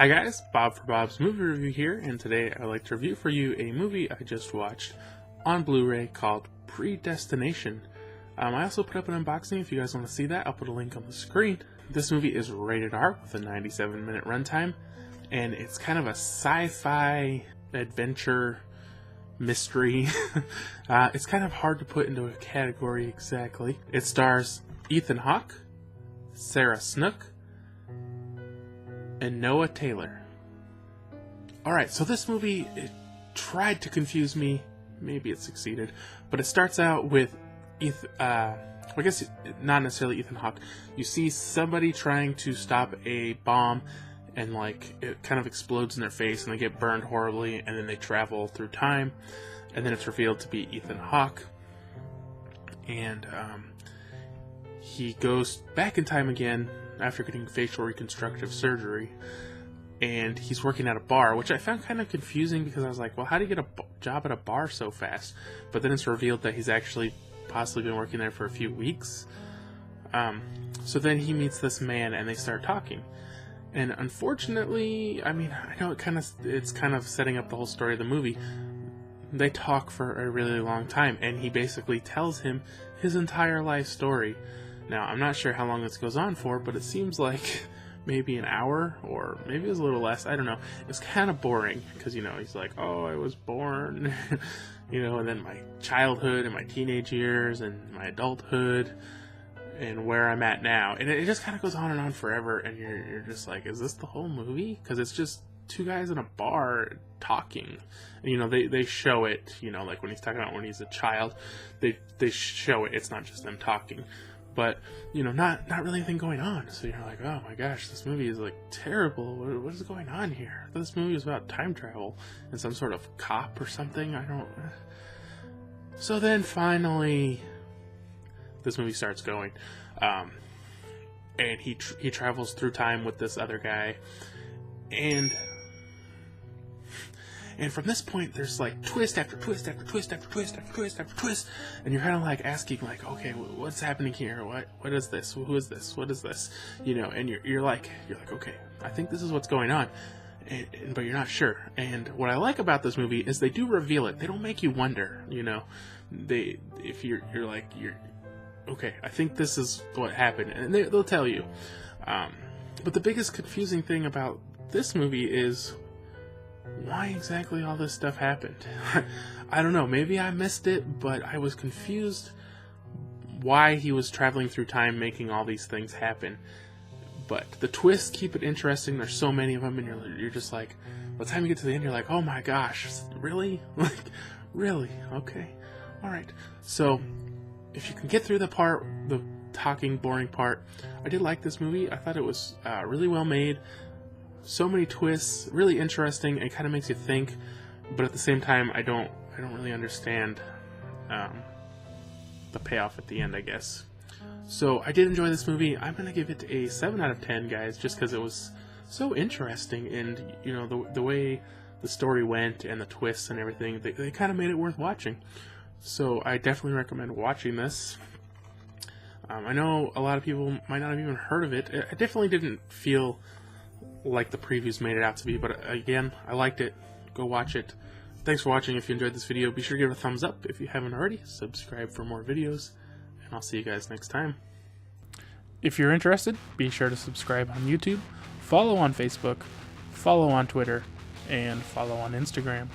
Hi guys, Bob for Bob's Movie Review here, and today I'd like to review for you a movie I just watched on Blu-ray called Predestination. I also put up an unboxing. If you guys want to see that, I'll put a link on the screen. This movie is rated R with a 97-minute runtime, and it's kind of a sci-fi adventure mystery. It's kind of hard to put into a category exactly. It stars Ethan Hawke, Sara Snook, and Noah Taylor. Alright, so this movie, it tried to confuse me. Maybe it succeeded. But it starts out with I guess not necessarily Ethan Hawke. You see somebody trying to stop a bomb, and like it kind of explodes in their face and they get burned horribly, and then they travel through time, and then it's revealed to be Ethan Hawke. And he goes back in time again after getting facial reconstructive surgery, and he's working at a bar, which I found kind of confusing because I was like, well, how do you get a job at a bar so fast? But then it's revealed that he's actually possibly been working there for a few weeks. So then he meets this man and they start talking, and unfortunately, I mean, I know it's kind of setting up the whole story of the movie. They talk for a really long time, and he basically tells him his entire life story. Now, I'm not sure how long this goes on for, but it seems like maybe an hour, or maybe it was a little less. I don't know. It's kind of boring, because, he's like, oh, I was born, and then my childhood, and my teenage years, and my adulthood, and where I'm at now. And it just kind of goes on forever, and you're just like, is this the whole movie? Because it's just two guys in a bar talking. And, they show it, like when he's talking about when he's a child, they show it. It's not just them talking. But, not really anything going on. So you're like, oh my gosh, this movie is like terrible. What is going on here? I thought this movie was about time travel and some sort of cop or something. So then finally, this movie starts going. And he travels through time with this other guy. And from this point, there's like twist after twist after twist after twist after twist after twist, and you're kind of like asking, like, okay, what's happening here? What is this? Who is this? What is this? And you're like, okay, I think this is what's going on, but you're not sure. And what I like about this movie is they do reveal it. They don't make you wonder. If you're okay, I think this is what happened, and they'll tell you. But the biggest confusing thing about this movie is why exactly all this stuff happened. I don't know, maybe I missed it, but I was confused why he was traveling through time making all these things happen. But the twists keep it interesting. There's so many of them, and you're just like, by the time you get to the end, you're like, oh my gosh, really? Like, really? Okay, alright. So, if you can get through the talking, boring part, I did like this movie. I thought it was really well made. So many twists, really interesting. It kind of makes you think, but at the same time, I don't really understand the payoff at the end, I guess. So I did enjoy this movie. I'm gonna give it a 7 out of 10, guys, just because it was so interesting, and the way the story went and the twists and everything, they kind of made it worth watching. So I definitely recommend watching this. I know a lot of people might not have even heard of it. I definitely didn't feel like the previews made it out to be, but again, I liked it. Go watch it. Thanks for watching. If you enjoyed this video, be sure to give it a thumbs up. If you haven't already, subscribe for more videos, and I'll see you guys next time. If you're interested, be sure to subscribe on YouTube, follow on Facebook, follow on Twitter, and follow on Instagram.